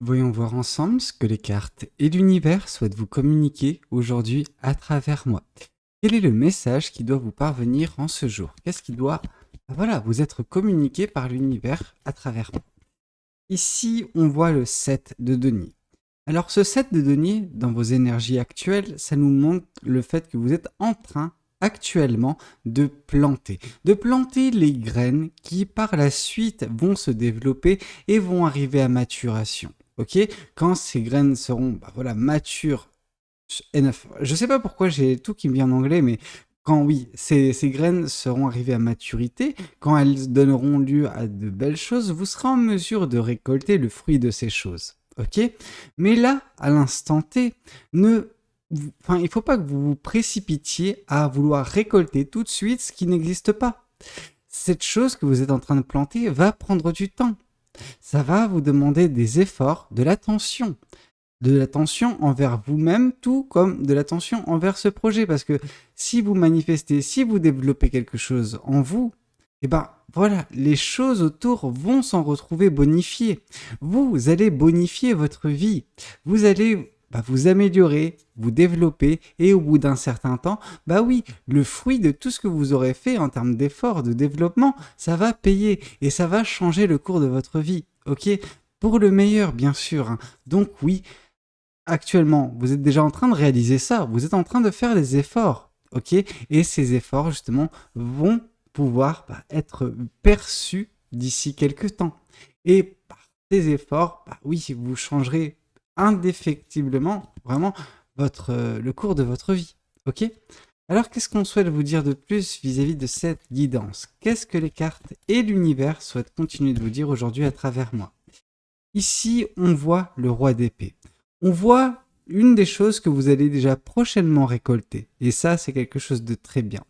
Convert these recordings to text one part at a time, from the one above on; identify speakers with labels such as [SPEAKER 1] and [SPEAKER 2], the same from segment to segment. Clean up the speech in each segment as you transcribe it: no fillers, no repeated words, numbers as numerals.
[SPEAKER 1] Voyons voir ensemble ce que les cartes et l'univers souhaitent vous communiquer aujourd'hui à travers moi. Quel est le message qui doit vous parvenir en ce jour? Qu'est-ce qui doit vous être communiqué par l'univers à travers moi? Ici, on voit le 7 de denier. Alors ce 7 de denier, dans vos énergies actuelles, ça nous montre le fait que vous êtes en train actuellement de planter les graines qui par la suite vont se développer et vont arriver à maturation. Ok? Quand ces graines seront matures, je sais pas pourquoi j'ai tout qui me vient en anglais, mais quand oui, ces graines seront arrivées à maturité, quand elles donneront lieu à de belles choses, vous serez en mesure de récolter le fruit de ces choses. Ok? Mais là, à l'instant T, il ne faut pas que vous vous précipitiez à vouloir récolter tout de suite ce qui n'existe pas. Cette chose que vous êtes en train de planter va prendre du temps. Ça va vous demander des efforts, de l'attention envers vous-même, tout comme de l'attention envers ce projet. Parce que si vous manifestez, si vous développez quelque chose en vous, les choses autour vont s'en retrouver bonifiées. Vous allez bonifier votre vie. Vous allez vous améliorer, vous développer, et au bout d'un certain temps, le fruit de tout ce que vous aurez fait en termes d'efforts, de développement, ça va payer et ça va changer le cours de votre vie. Ok? Pour le meilleur, bien sûr, hein. Donc oui, actuellement, vous êtes déjà en train de réaliser ça. Vous êtes en train de faire des efforts. Ok? Et ces efforts, justement, vont pouvoir être perçus d'ici quelques temps. Et par ces efforts, vous changerez indéfectiblement vraiment le cours de votre vie. Ok? Alors, qu'est-ce qu'on souhaite vous dire de plus vis-à-vis de cette guidance? Qu'est-ce que les cartes et l'univers souhaitent continuer de vous dire aujourd'hui à travers moi? Ici, on voit le roi d'épée. On voit une des choses que vous allez déjà prochainement récolter. Et ça, c'est quelque chose de très bien.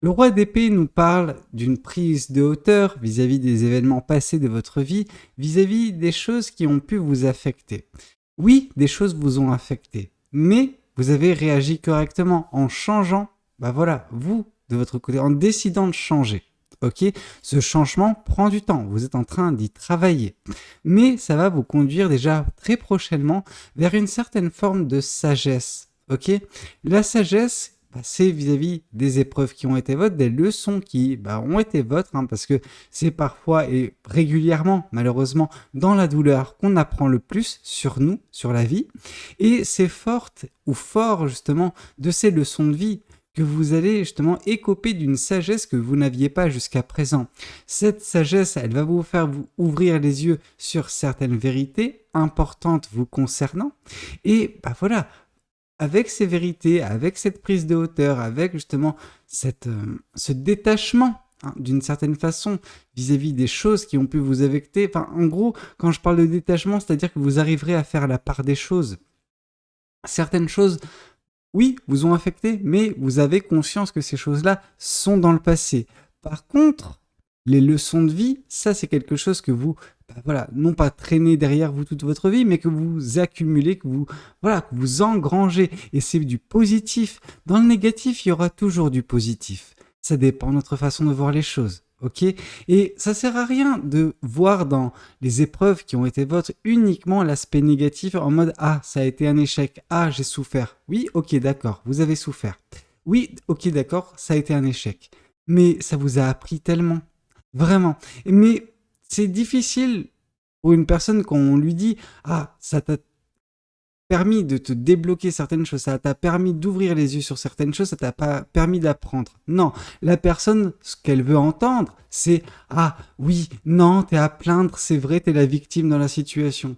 [SPEAKER 1] Le roi d'épée nous parle d'une prise de hauteur vis-à-vis des événements passés de votre vie, vis-à-vis des choses qui ont pu vous affecter. Oui, des choses vous ont affecté, mais vous avez réagi correctement en changeant, vous, de votre côté, en décidant de changer. Ok? Ce changement prend du temps, vous êtes en train d'y travailler. Mais ça va vous conduire déjà très prochainement vers une certaine forme de sagesse. Ok? La sagesse, c'est vis-à-vis des épreuves qui ont été vôtres, des leçons qui ont été vôtres, hein, parce que c'est parfois et régulièrement, malheureusement, dans la douleur qu'on apprend le plus sur nous, sur la vie. Et c'est fort justement de ces leçons de vie que vous allez justement écoper d'une sagesse que vous n'aviez pas jusqu'à présent. Cette sagesse, elle va vous faire vous ouvrir les yeux sur certaines vérités importantes vous concernant. Et avec ces vérités, avec cette prise de hauteur, avec justement ce détachement, hein, d'une certaine façon vis-à-vis des choses qui ont pu vous affecter. Enfin, en gros, quand je parle de détachement, c'est-à-dire que vous arriverez à faire la part des choses. Certaines choses, oui, vous ont affecté, mais vous avez conscience que ces choses-là sont dans le passé. Par contre, les leçons de vie, ça c'est quelque chose que vous, non pas traînez derrière vous toute votre vie, mais que vous accumulez, que vous engrangez. Et c'est du positif. Dans le négatif, il y aura toujours du positif. Ça dépend de notre façon de voir les choses. Ok? Et ça sert à rien de voir dans les épreuves qui ont été vôtres uniquement l'aspect négatif en mode ah, ça a été un échec, ah, j'ai souffert. Oui, ok, d'accord, vous avez souffert. Oui, ok, d'accord, ça a été un échec. Mais ça vous a appris tellement. Vraiment. Mais c'est difficile pour une personne quand on lui dit ah, ça t'a permis de te débloquer certaines choses, ça t'a permis d'ouvrir les yeux sur certaines choses, ça t'a pas permis d'apprendre. Non, la personne, ce qu'elle veut entendre, c'est ah oui, non, t'es à plaindre, c'est vrai, t'es la victime dans la situation.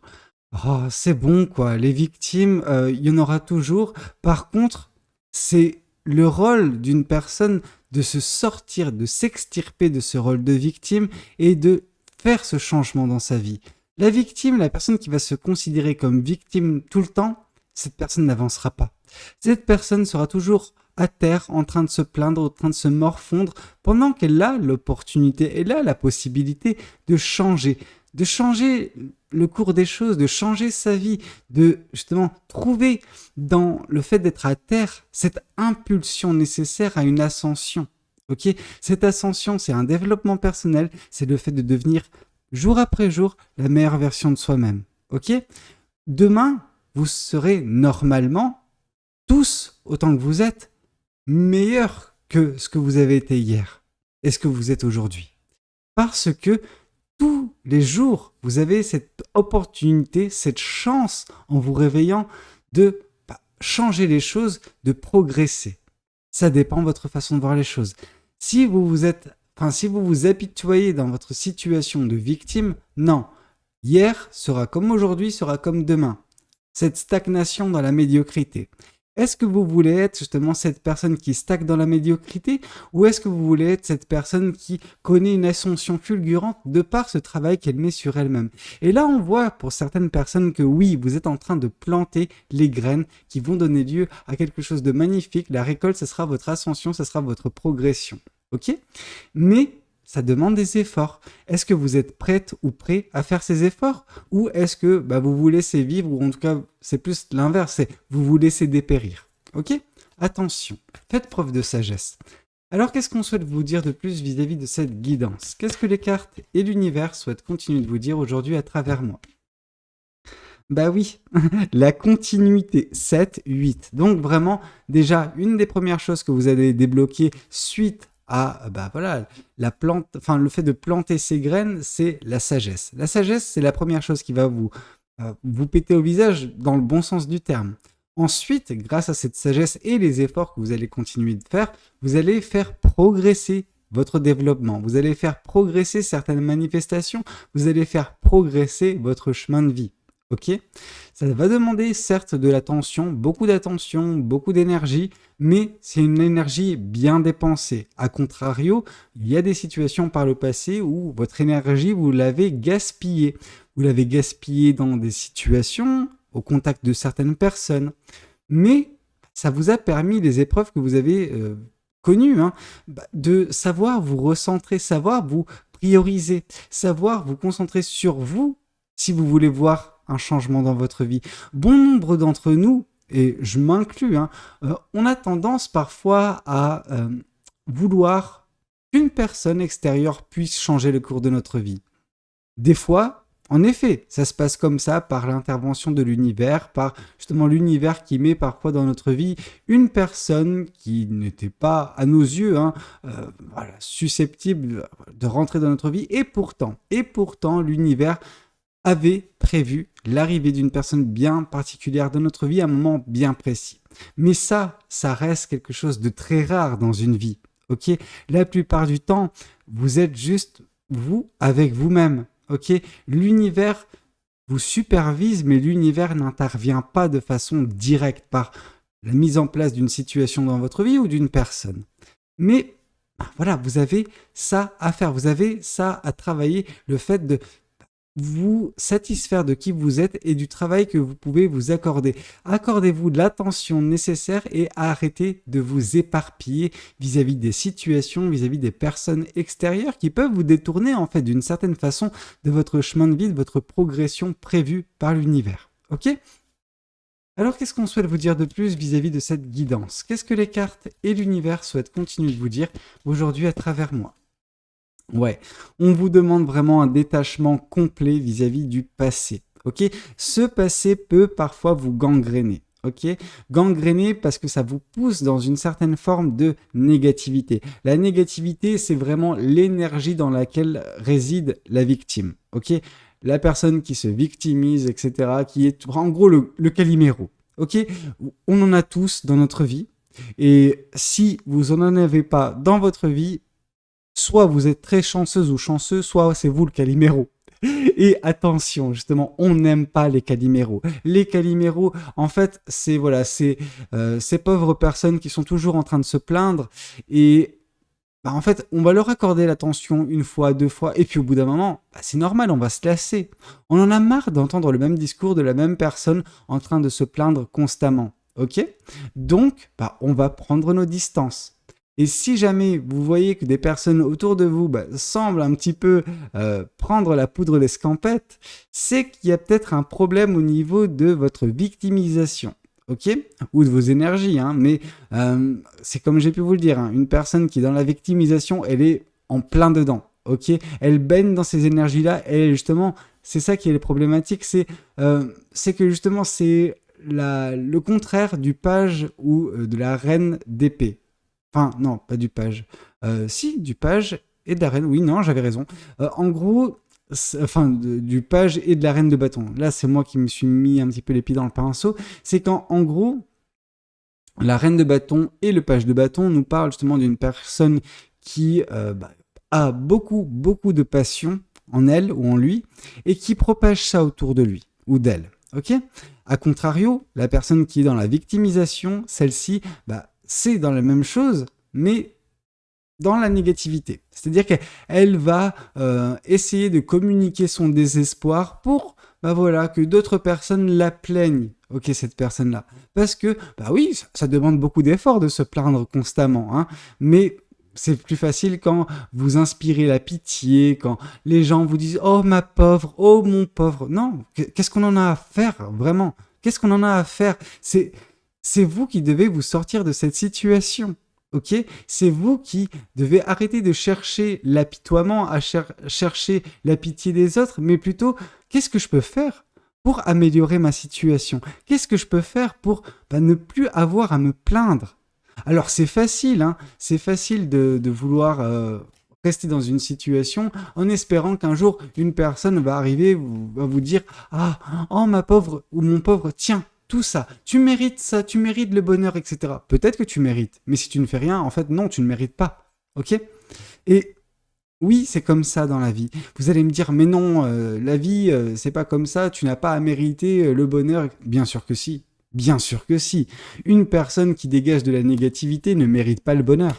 [SPEAKER 1] Oh, c'est bon quoi, les victimes, il y en aura toujours. Par contre, c'est le rôle d'une personne de se sortir, de s'extirper de ce rôle de victime et de faire ce changement dans sa vie. La victime, la personne qui va se considérer comme victime tout le temps, cette personne n'avancera pas. Cette personne sera toujours à terre, en train de se plaindre, en train de se morfondre, pendant qu'elle a l'opportunité, elle a la possibilité de changer le cours des choses, de changer sa vie, de justement trouver dans le fait d'être à terre cette impulsion nécessaire à une ascension. Ok? Cette ascension, c'est un développement personnel, c'est le fait de devenir jour après jour la meilleure version de soi-même. ok? Demain, vous serez normalement, tous, autant que vous êtes, meilleurs que ce que vous avez été hier et ce que vous êtes aujourd'hui. Parce que tous les jours, vous avez cette opportunité, cette chance en vous réveillant de changer les choses, de progresser. Ça dépend de votre façon de voir les choses. Si vous vous habituez dans votre situation de victime, non. Hier sera comme aujourd'hui, sera comme demain. Cette stagnation dans la médiocrité. Est-ce que vous voulez être justement cette personne qui stagne dans la médiocrité ou est-ce que vous voulez être cette personne qui connaît une ascension fulgurante de par ce travail qu'elle met sur elle-même? Et là, on voit pour certaines personnes que oui, vous êtes en train de planter les graines qui vont donner lieu à quelque chose de magnifique. La récolte, ce sera votre ascension, ce sera votre progression. Ok? Mais ça demande des efforts. Est-ce que vous êtes prête ou prêt à faire ces efforts? Ou est-ce que vous vous laissez vivre, ou en tout cas, c'est plus l'inverse, c'est vous vous laissez dépérir. Ok? Attention, faites preuve de sagesse. Alors, qu'est-ce qu'on souhaite vous dire de plus vis-à-vis de cette guidance? Qu'est-ce que les cartes et l'univers souhaitent continuer de vous dire aujourd'hui à travers moi? Bah oui, la continuité, 7, 8. Donc vraiment, déjà, une des premières choses que vous allez débloquer suite à le fait de planter ces graines, c'est la sagesse. La sagesse, c'est la première chose qui va vous péter au visage dans le bon sens du terme. Ensuite, grâce à cette sagesse et les efforts que vous allez continuer de faire, vous allez faire progresser votre développement. Vous allez faire progresser certaines manifestations. Vous allez faire progresser votre chemin de vie. Ok? Ça va demander certes de l'attention, beaucoup d'énergie, mais c'est une énergie bien dépensée. A contrario, il y a des situations par le passé où votre énergie, vous l'avez gaspillée. Vous l'avez gaspillée dans des situations, au contact de certaines personnes. Mais ça vous a permis, les épreuves que vous avez connues, de savoir vous recentrer, savoir vous prioriser, savoir vous concentrer sur vous si vous voulez voir un changement dans votre vie. Bon nombre d'entre nous, et je m'inclus, on a tendance parfois à vouloir qu'une personne extérieure puisse changer le cours de notre vie. Des fois, en effet, ça se passe comme ça par l'intervention de l'univers, par justement l'univers qui met parfois dans notre vie une personne qui n'était pas, à nos yeux, susceptible de rentrer dans notre vie. Et pourtant, l'univers avait prévu l'arrivée d'une personne bien particulière dans notre vie à un moment bien précis. Mais ça reste quelque chose de très rare dans une vie. Ok? La plupart du temps, vous êtes juste vous avec vous-même. Ok? L'univers vous supervise, mais l'univers n'intervient pas de façon directe par la mise en place d'une situation dans votre vie ou d'une personne. Mais voilà, vous avez ça à faire, vous avez ça à travailler, le fait de vous satisfaire de qui vous êtes et du travail que vous pouvez vous accorder. Accordez-vous de l'attention nécessaire et arrêtez de vous éparpiller vis-à-vis des situations, vis-à-vis des personnes extérieures qui peuvent vous détourner en fait d'une certaine façon de votre chemin de vie, de votre progression prévue par l'univers. Ok ? Alors qu'est-ce qu'on souhaite vous dire de plus vis-à-vis de cette guidance? Qu'est-ce que les cartes et l'univers souhaitent continuer de vous dire aujourd'hui à travers moi? Ouais, on vous demande vraiment un détachement complet vis-à-vis du passé. Ok, ce passé peut parfois vous gangréner. Ok, gangréner parce que ça vous pousse dans une certaine forme de négativité. La négativité, c'est vraiment l'énergie dans laquelle réside la victime. Ok, la personne qui se victimise, etc., qui est en gros le Calimero. Ok, on en a tous dans notre vie. Et si vous en avez pas dans votre vie, soit vous êtes très chanceuse ou chanceux, soit c'est vous le Calimero. Et attention, justement, on n'aime pas les Caliméros. Les Caliméros, en fait, c'est ces pauvres personnes qui sont toujours en train de se plaindre. Et en fait, on va leur accorder l'attention une fois, deux fois. Et puis au bout d'un moment, c'est normal, on va se lasser. On en a marre d'entendre le même discours de la même personne en train de se plaindre constamment. Ok ? Donc, on va prendre nos distances. Et si jamais vous voyez que des personnes autour de vous semblent un petit peu prendre la poudre d'escampette, c'est qu'il y a peut-être un problème au niveau de votre victimisation, ok? Ou de vos énergies, mais c'est comme j'ai pu vous le dire, une personne qui est dans la victimisation, elle est en plein dedans, ok? Elle baigne dans ces énergies-là, elle est justement c'est ça qui est problématique, c'est que justement c'est le contraire du page ou de la reine d'épée. Enfin, non, pas du page. Si, du page et de la reine. Oui, non, j'avais raison. En gros, du page et de la reine de bâton. Là, c'est moi qui me suis mis un petit peu les pieds dans le pinceau. C'est qu'en en gros, la reine de bâton et le page de bâton nous parlent justement d'une personne qui a beaucoup, beaucoup de passion en elle ou en lui et qui propage ça autour de lui ou d'elle. Ok ? A contrario, la personne qui est dans la victimisation, celle-ci, c'est dans la même chose, mais dans la négativité. C'est-à-dire qu'elle va essayer de communiquer son désespoir pour que d'autres personnes la plaignent. Ok, cette personne-là. Parce que, oui, ça demande beaucoup d'efforts de se plaindre constamment, hein, mais c'est plus facile quand vous inspirez la pitié, quand les gens vous disent « Oh ma pauvre, oh mon pauvre ». Non, qu'est-ce qu'on en a à faire, vraiment ? Qu'est-ce qu'on en a à faire ? C'est vous qui devez vous sortir de cette situation. Ok, c'est vous qui devez arrêter de chercher l'apitoiement, à chercher la pitié des autres, mais plutôt, qu'est-ce que je peux faire pour améliorer ma situation ? Qu'est-ce que je peux faire pour ne plus avoir à me plaindre ? Alors c'est facile, hein, c'est facile de vouloir rester dans une situation en espérant qu'un jour, une personne va arriver, va vous dire « Ah, oh ma pauvre ou mon pauvre, tiens !» Tout ça, tu mérites ça, tu mérites le bonheur, etc. Peut-être que tu mérites, mais si tu ne fais rien, en fait, non, tu ne mérites pas. Ok ? Et oui, c'est comme ça dans la vie. Vous allez me dire, mais non, la vie, c'est pas comme ça, tu n'as pas à mériter le bonheur. Bien sûr que si. Bien sûr que si. Une personne qui dégage de la négativité ne mérite pas le bonheur.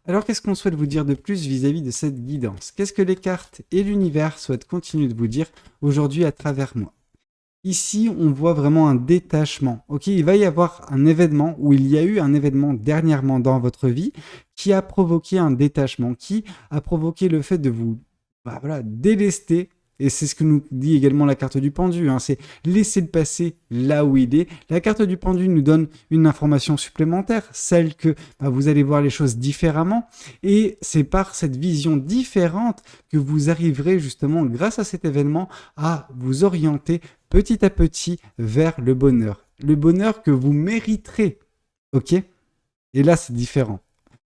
[SPEAKER 1] Alors, qu'est-ce qu'on souhaite vous dire de plus vis-à-vis de cette guidance ? Qu'est-ce que les cartes et l'univers souhaitent continuer de vous dire aujourd'hui à travers moi ? Ici, on voit vraiment un détachement. Ok, il va y avoir un événement, ou il y a eu un événement dernièrement dans votre vie qui a provoqué un détachement, qui a provoqué le fait de vous délester. Et c'est ce que nous dit également la carte du pendu, hein, c'est laisser le passé là où il est. La carte du pendu nous donne une information supplémentaire, celle que vous allez voir les choses différemment. Et c'est par cette vision différente que vous arriverez justement, grâce à cet événement, à vous orienter petit à petit vers le bonheur. Le bonheur que vous mériterez. Ok ? Et là, c'est différent.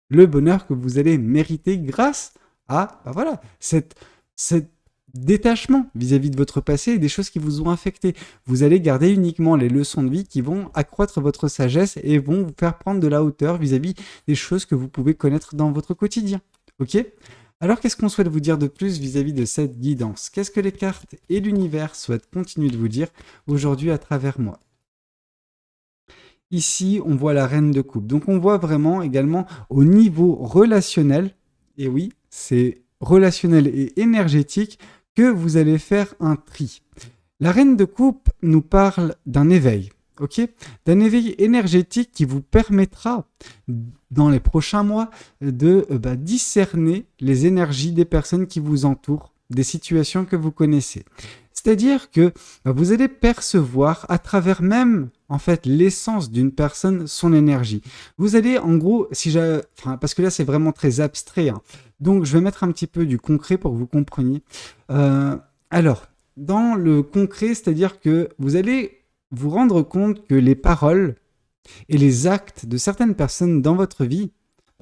[SPEAKER 1] Le bonheur que vous allez mériter grâce à cette détachement vis-à-vis de votre passé et des choses qui vous ont affecté. Vous allez garder uniquement les leçons de vie qui vont accroître votre sagesse et vont vous faire prendre de la hauteur vis-à-vis des choses que vous pouvez connaître dans votre quotidien. Ok ? Alors, qu'est-ce qu'on souhaite vous dire de plus vis-à-vis de cette guidance ? Qu'est-ce que les cartes et l'univers souhaitent continuer de vous dire aujourd'hui à travers moi ? Ici, on voit la reine de coupe. Donc, on voit vraiment également au niveau relationnel, et oui, c'est relationnel et énergétique, que vous allez faire un tri. La reine de coupe nous parle d'un éveil. Ok, d'un éveil énergétique qui vous permettra dans les prochains mois de discerner les énergies des personnes qui vous entourent, des situations que vous connaissez. C'est-à-dire que vous allez percevoir à travers même en fait l'essence d'une personne son énergie. Vous allez en gros, parce que là c'est vraiment très abstrait, hein, donc je vais mettre un petit peu du concret pour que vous compreniez. Alors, dans le concret, c'est-à-dire que vous allez vous rendre compte que les paroles et les actes de certaines personnes dans votre vie,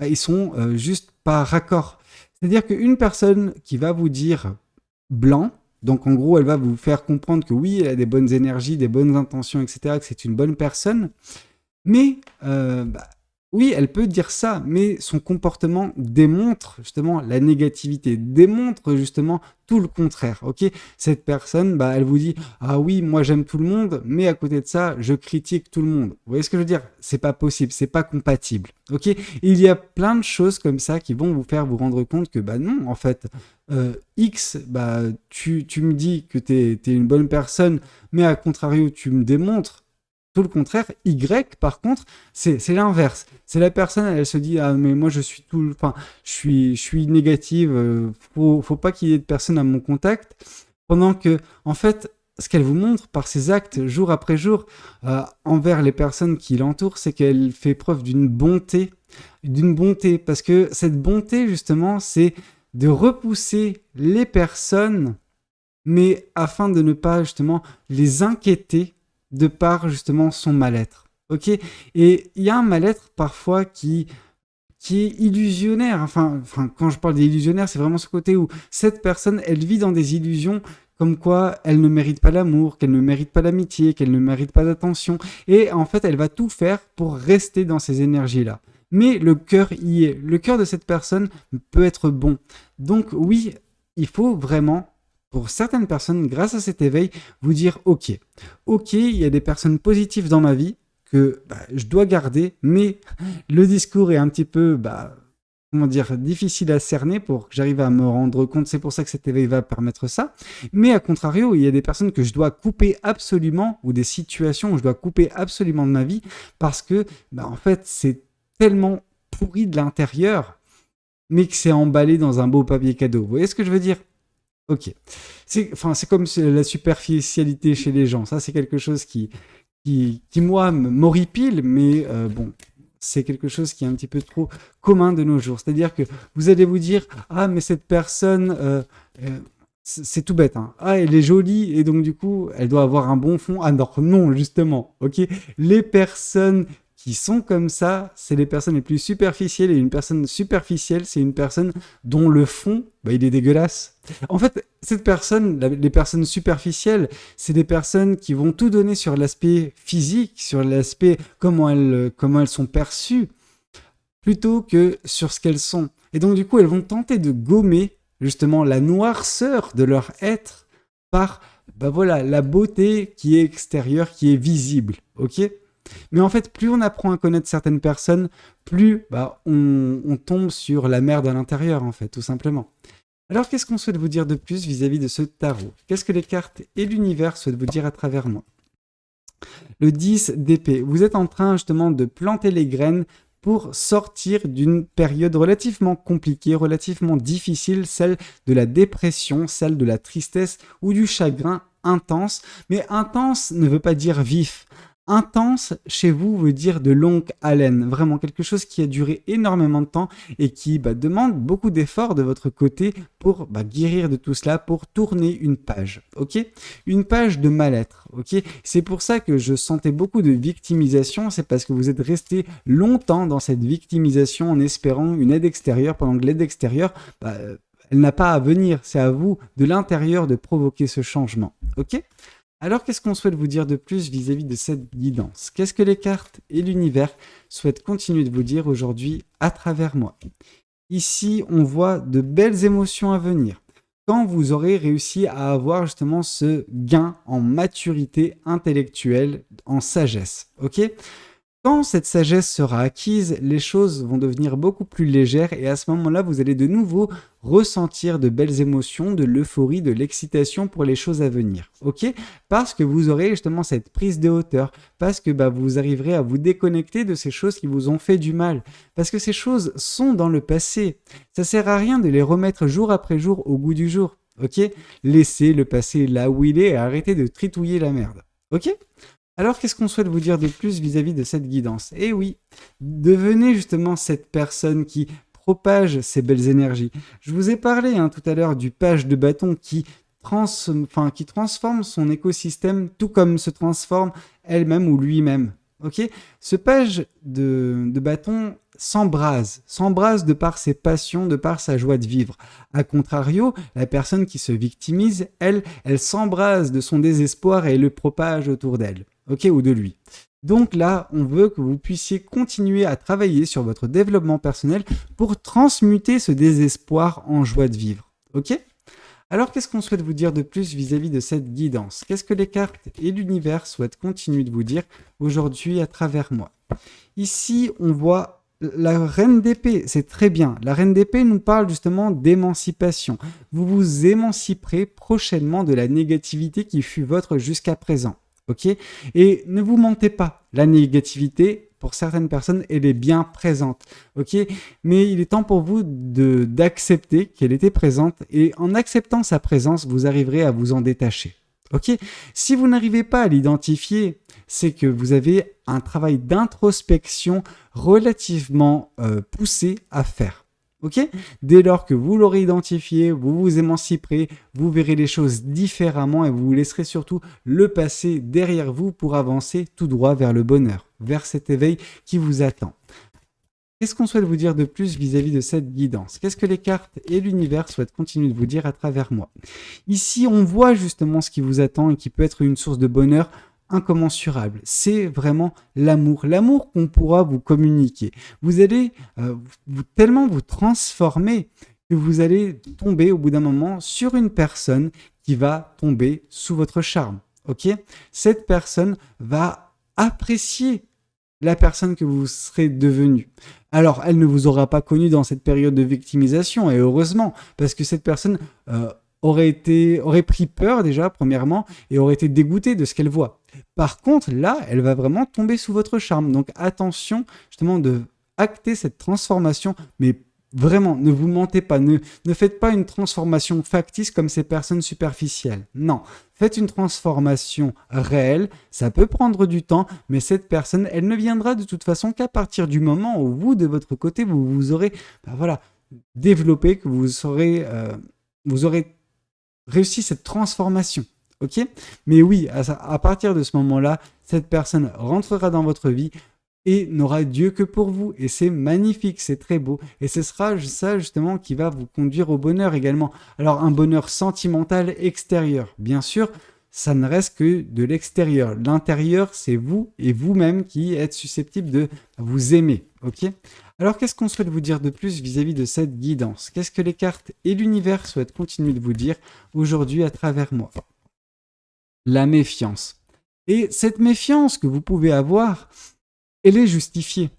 [SPEAKER 1] ils sont juste pas raccords. C'est-à-dire qu'une personne qui va vous dire blanc, donc en gros elle va vous faire comprendre que oui, elle a des bonnes énergies, des bonnes intentions, etc., que c'est une bonne personne, mais oui, elle peut dire ça, mais son comportement démontre justement la négativité, démontre justement tout le contraire, ok ? Cette personne, elle vous dit « Ah oui, moi j'aime tout le monde, mais à côté de ça, je critique tout le monde. » Vous voyez ce que je veux dire ? C'est pas possible, c'est pas compatible, ok ? Il y a plein de choses comme ça qui vont vous faire vous rendre compte que non, en fait, X, tu me dis que t'es une bonne personne, mais à contrario, tu me démontres tout le contraire. Y, par contre, c'est l'inverse. C'est la personne, elle se dit « Ah, mais moi, je suis négative, faut pas qu'il y ait de personnes à mon contact. » Pendant que, en fait, ce qu'elle vous montre par ses actes, jour après jour, envers les personnes qui l'entourent, c'est qu'elle fait preuve d'une bonté, parce que cette bonté, justement, c'est de repousser les personnes mais afin de ne pas justement les inquiéter de par justement son mal-être. Ok. Et il y a un mal-être parfois qui est illusionnaire. Enfin, quand je parle d'illusionnaire, c'est vraiment ce côté où cette personne, elle vit dans des illusions comme quoi elle ne mérite pas l'amour, qu'elle ne mérite pas l'amitié, qu'elle ne mérite pas d'attention. Et en fait, elle va tout faire pour rester dans ces énergies-là. Mais le cœur y est. Le cœur de cette personne peut être bon. Donc oui, il faut vraiment, pour certaines personnes, grâce à cet éveil, vous dire ok, il y a des personnes positives dans ma vie que je dois garder, mais le discours est un petit peu, comment dire, difficile à cerner pour que j'arrive à me rendre compte. C'est pour ça que cet éveil va permettre ça. Mais à contrario, il y a des personnes que je dois couper absolument, ou des situations où je dois couper absolument de ma vie, parce que, en fait, c'est tellement pourri de l'intérieur, mais que c'est emballé dans un beau papier cadeau. Vous voyez ce que je veux dire? Ok. C'est comme la superficialité chez les gens. Ça, c'est quelque chose qui moi, m'horripile, mais bon, c'est quelque chose qui est un petit peu trop commun de nos jours. C'est-à-dire que vous allez vous dire, ah, mais cette personne, c'est tout bête, hein. Ah, elle est jolie, et donc du coup, elle doit avoir un bon fond. Ah non, justement, ok. Les personnes qui sont comme ça, c'est les personnes les plus superficielles, et une personne superficielle, c'est une personne dont le fond, il est dégueulasse. En fait, cette personne, les personnes superficielles, c'est des personnes qui vont tout donner sur l'aspect physique, sur l'aspect comment elles sont perçues, plutôt que sur ce qu'elles sont. Et donc du coup, elles vont tenter de gommer justement la noirceur de leur être par la beauté qui est extérieure, qui est visible. Ok ? Mais en fait, plus on apprend à connaître certaines personnes, plus on tombe sur la merde à l'intérieur, en fait, tout simplement. Alors, qu'est-ce qu'on souhaite vous dire de plus vis-à-vis de ce tarot? Qu'est-ce que les cartes et l'univers souhaitent vous dire à travers moi? Le 10 d'épée. Vous êtes en train justement de planter les graines pour sortir d'une période relativement compliquée, relativement difficile, celle de la dépression, celle de la tristesse ou du chagrin intense. Mais intense ne veut pas dire vif. Intense, chez vous, veut dire de longue haleine, vraiment quelque chose qui a duré énormément de temps et qui demande beaucoup d'efforts de votre côté pour guérir de tout cela, pour tourner une page, ok? Une page de mal-être, ok? C'est pour ça que je sentais beaucoup de victimisation, c'est parce que vous êtes resté longtemps dans cette victimisation en espérant une aide extérieure, pendant que l'aide extérieure, elle n'a pas à venir, c'est à vous, de l'intérieur, de provoquer ce changement, ok? Alors, qu'est-ce qu'on souhaite vous dire de plus vis-à-vis de cette guidance? Qu'est-ce que les cartes et l'univers souhaitent continuer de vous dire aujourd'hui à travers moi? Ici, on voit de belles émotions à venir. Quand vous aurez réussi à avoir justement ce gain en maturité intellectuelle, en sagesse, ok? Quand cette sagesse sera acquise, les choses vont devenir beaucoup plus légères et à ce moment-là, vous allez de nouveau ressentir de belles émotions, de l'euphorie, de l'excitation pour les choses à venir. Ok? Parce que vous aurez justement cette prise de hauteur, parce que vous arriverez à vous déconnecter de ces choses qui vous ont fait du mal, parce que ces choses sont dans le passé. Ça sert à rien de les remettre jour après jour au goût du jour. Ok? Laissez le passé là où il est et arrêtez de tritouiller la merde. Ok? Alors, qu'est-ce qu'on souhaite vous dire de plus vis-à-vis de cette guidance? Eh oui, devenez justement cette personne qui propage ces belles énergies. Je vous ai parlé tout à l'heure du page de bâton qui transforme son écosystème tout comme se transforme elle-même ou lui-même. Ok? Ce page de bâton s'embrase de par ses passions, de par sa joie de vivre. A contrario, la personne qui se victimise, elle s'embrase de son désespoir et le propage autour d'elle. Ok, ou de lui. Donc là, on veut que vous puissiez continuer à travailler sur votre développement personnel pour transmuter ce désespoir en joie de vivre. Ok? Alors, qu'est-ce qu'on souhaite vous dire de plus vis-à-vis de cette guidance? Qu'est-ce que les cartes et l'univers souhaitent continuer de vous dire aujourd'hui à travers moi? Ici, on voit la reine d'épée, c'est très bien. La reine d'épée nous parle justement d'émancipation. Vous vous émanciperez prochainement de la négativité qui fut votre jusqu'à présent. Ok? Et ne vous mentez pas, la négativité, pour certaines personnes, elle est bien présente. Ok? Mais il est temps pour vous d'accepter qu'elle était présente et en acceptant sa présence, vous arriverez à vous en détacher. Ok? Si vous n'arrivez pas à l'identifier, c'est que vous avez un travail d'introspection relativement poussé à faire. Ok? Dès lors que vous l'aurez identifié, vous vous émanciperez, vous verrez les choses différemment et vous vous laisserez surtout le passé derrière vous pour avancer tout droit vers le bonheur, vers cet éveil qui vous attend. Qu'est-ce qu'on souhaite vous dire de plus vis-à-vis de cette guidance? Qu'est-ce que les cartes et l'univers souhaitent continuer de vous dire à travers moi? Ici, on voit justement ce qui vous attend et qui peut être une source de bonheur incommensurable. C'est vraiment l'amour. L'amour qu'on pourra vous communiquer. Vous allez tellement vous transformer que vous allez tomber au bout d'un moment sur une personne qui va tomber sous votre charme. Ok? Cette personne va apprécier la personne que vous serez devenue. Alors, elle ne vous aura pas connu dans cette période de victimisation, et heureusement, parce que cette personne aurait pris peur déjà, premièrement, et aurait été dégoûtée de ce qu'elle voit. Par contre, là, elle va vraiment tomber sous votre charme. Donc, attention, justement, de acter cette transformation, mais vraiment, ne vous mentez pas, ne faites pas une transformation factice comme ces personnes superficielles. Non, faites une transformation réelle, ça peut prendre du temps, mais cette personne, elle ne viendra de toute façon qu'à partir du moment où vous, de votre côté, vous aurez développé, que vous aurez réussi cette transformation. Ok? Mais oui, à partir de ce moment-là, cette personne rentrera dans votre vie, et n'aura Dieu que pour vous. Et c'est magnifique, c'est très beau. Et ce sera ça justement qui va vous conduire au bonheur également. Alors un bonheur sentimental extérieur. Bien sûr, ça ne reste que de l'extérieur. L'intérieur, c'est vous et vous-même qui êtes susceptible de vous aimer. Ok? Alors qu'est-ce qu'on souhaite vous dire de plus vis-à-vis de cette guidance? Qu'est-ce que les cartes et l'univers souhaitent continuer de vous dire aujourd'hui à travers moi? La méfiance. Et cette méfiance que vous pouvez avoir, elle est justifiée.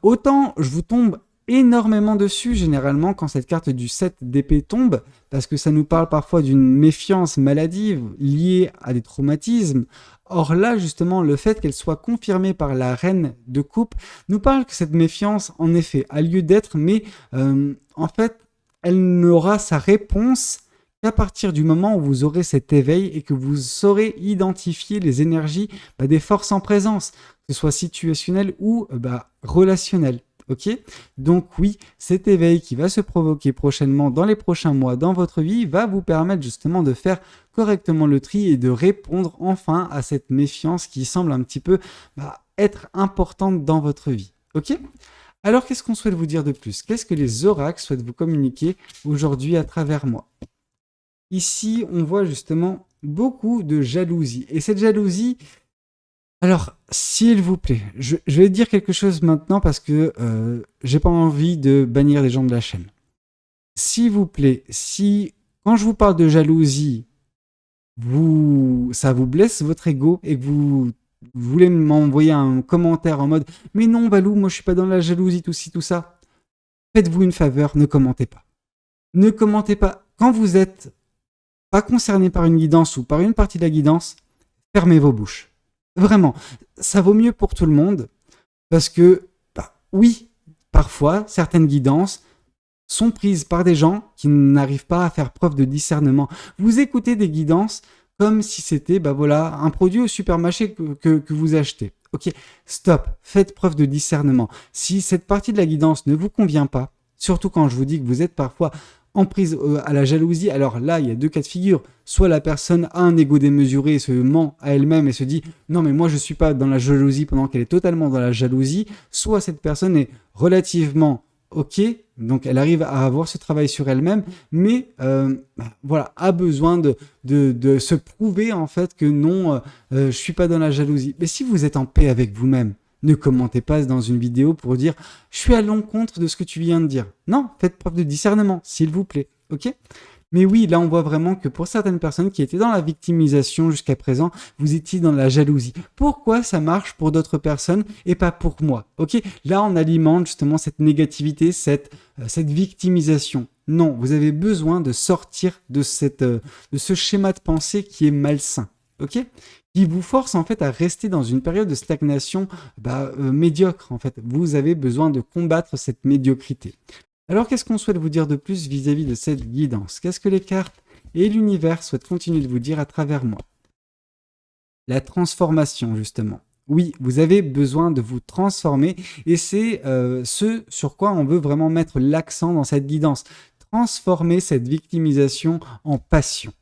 [SPEAKER 1] Autant je vous tombe énormément dessus généralement quand cette carte du 7 d'épée tombe, parce que ça nous parle parfois d'une méfiance maladive liée à des traumatismes. Or là, justement, le fait qu'elle soit confirmée par la reine de coupe nous parle que cette méfiance, en effet, a lieu d'être, mais en fait, elle n'aura sa réponse qu'à partir du moment où vous aurez cet éveil et que vous saurez identifier les énergies des forces en présence, que ce soit situationnel ou relationnel. Ok? Donc oui, cet éveil qui va se provoquer prochainement dans les prochains mois dans votre vie va vous permettre justement de faire correctement le tri et de répondre enfin à cette méfiance qui semble un petit peu être importante dans votre vie. Ok? Alors qu'est-ce qu'on souhaite vous dire de plus? Qu'est-ce que les oracles souhaitent vous communiquer aujourd'hui à travers moi? Ici, on voit justement beaucoup de jalousie. Et cette jalousie, alors, s'il vous plaît, je vais dire quelque chose maintenant parce que j'ai pas envie de bannir les gens de la chaîne. S'il vous plaît, si quand je vous parle de jalousie, ça vous blesse votre ego et que vous voulez m'envoyer un commentaire en mode « Mais non, Valou, moi je suis pas dans la jalousie, tout ci, tout ça », faites-vous une faveur, ne commentez pas. Ne commentez pas. Quand vous êtes pas concerné par une guidance ou par une partie de la guidance, fermez vos bouches. Vraiment, ça vaut mieux pour tout le monde parce que, oui, parfois, certaines guidances sont prises par des gens qui n'arrivent pas à faire preuve de discernement. Vous écoutez des guidances comme si c'était un produit au supermarché que vous achetez. Ok, stop, faites preuve de discernement. Si cette partie de la guidance ne vous convient pas, surtout quand je vous dis que vous êtes parfois en prise à la jalousie, alors là, il y a deux cas de figure. Soit la personne a un ego démesuré et se ment à elle-même et se dit « Non, mais moi, je ne suis pas dans la jalousie pendant qu'elle est totalement dans la jalousie. » Soit cette personne est relativement OK, donc elle arrive à avoir ce travail sur elle-même, mais a besoin de se prouver en fait que non, je ne suis pas dans la jalousie. Mais si vous êtes en paix avec vous-même, ne commentez pas dans une vidéo pour dire « Je suis à l'encontre de ce que tu viens de dire ». Non, faites preuve de discernement, s'il vous plaît. Ok ? Mais oui, là, on voit vraiment que pour certaines personnes qui étaient dans la victimisation jusqu'à présent, vous étiez dans la jalousie. Pourquoi ça marche pour d'autres personnes et pas pour moi? Ok ? Là, on alimente justement cette négativité, cette victimisation. Non, vous avez besoin de sortir de ce schéma de pensée qui est malsain. Ok ? Qui vous force en fait à rester dans une période de stagnation médiocre. En fait, vous avez besoin de combattre cette médiocrité. Alors, qu'est-ce qu'on souhaite vous dire de plus vis-à-vis de cette guidance? Qu'est-ce que les cartes et l'univers souhaitent continuer de vous dire à travers moi? La transformation, justement. Oui, vous avez besoin de vous transformer et c'est ce sur quoi on veut vraiment mettre l'accent dans cette guidance. Transformer cette victimisation en passion.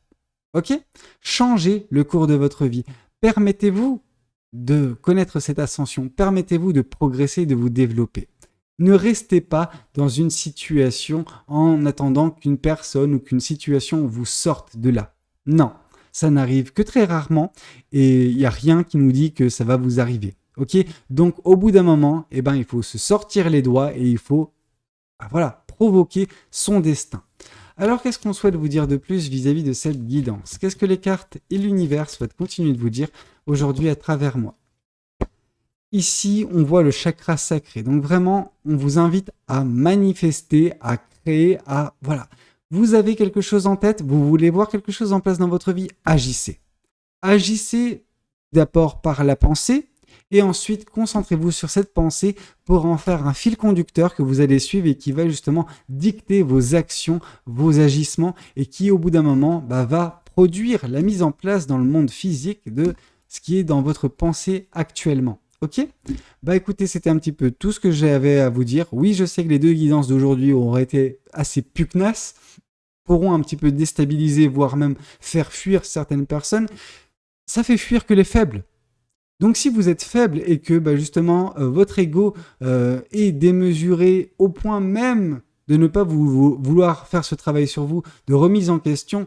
[SPEAKER 1] Ok? Changez le cours de votre vie. Permettez-vous de connaître cette ascension. Permettez-vous de progresser, de vous développer. Ne restez pas dans une situation en attendant qu'une personne ou qu'une situation vous sorte de là. Non, ça n'arrive que très rarement et il n'y a rien qui nous dit que ça va vous arriver. Ok? Donc au bout d'un moment, il faut se sortir les doigts et il faut provoquer son destin. Alors qu'est-ce qu'on souhaite vous dire de plus vis-à-vis de cette guidance? Qu'est-ce que les cartes et l'univers souhaitent continuer de vous dire aujourd'hui à travers moi? Ici, on voit le chakra sacré. Donc vraiment, on vous invite à manifester, à créer, Vous avez quelque chose en tête, vous voulez voir quelque chose en place dans votre vie, agissez. Agissez d'abord par la pensée et ensuite concentrez-vous sur cette pensée pour en faire un fil conducteur que vous allez suivre et qui va justement dicter vos actions, vos agissements et qui au bout d'un moment va produire la mise en place dans le monde physique de ce qui est dans votre pensée actuellement. Ok? Écoutez, c'était un petit peu tout ce que j'avais à vous dire. Oui, je sais que les deux guidances d'aujourd'hui auraient été assez pugnasses, pourront un petit peu déstabiliser, voire même faire fuir certaines personnes. Ça fait fuir que les faibles. Donc si vous êtes faible et que justement votre ego est démesuré au point même de ne pas vouloir faire ce travail sur vous, de remise en question,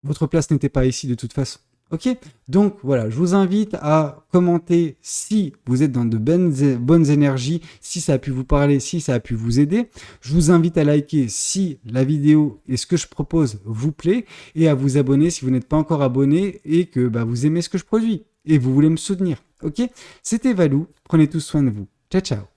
[SPEAKER 1] votre place n'était pas ici de toute façon. Ok? Donc voilà, je vous invite à commenter si vous êtes dans de bonnes énergies, si ça a pu vous parler, si ça a pu vous aider. Je vous invite à liker si la vidéo et ce que je propose vous plaît et à vous abonner si vous n'êtes pas encore abonné et que vous aimez ce que je produis et vous voulez me soutenir. Ok? C'était Valou, prenez tous soin de vous. Ciao, ciao.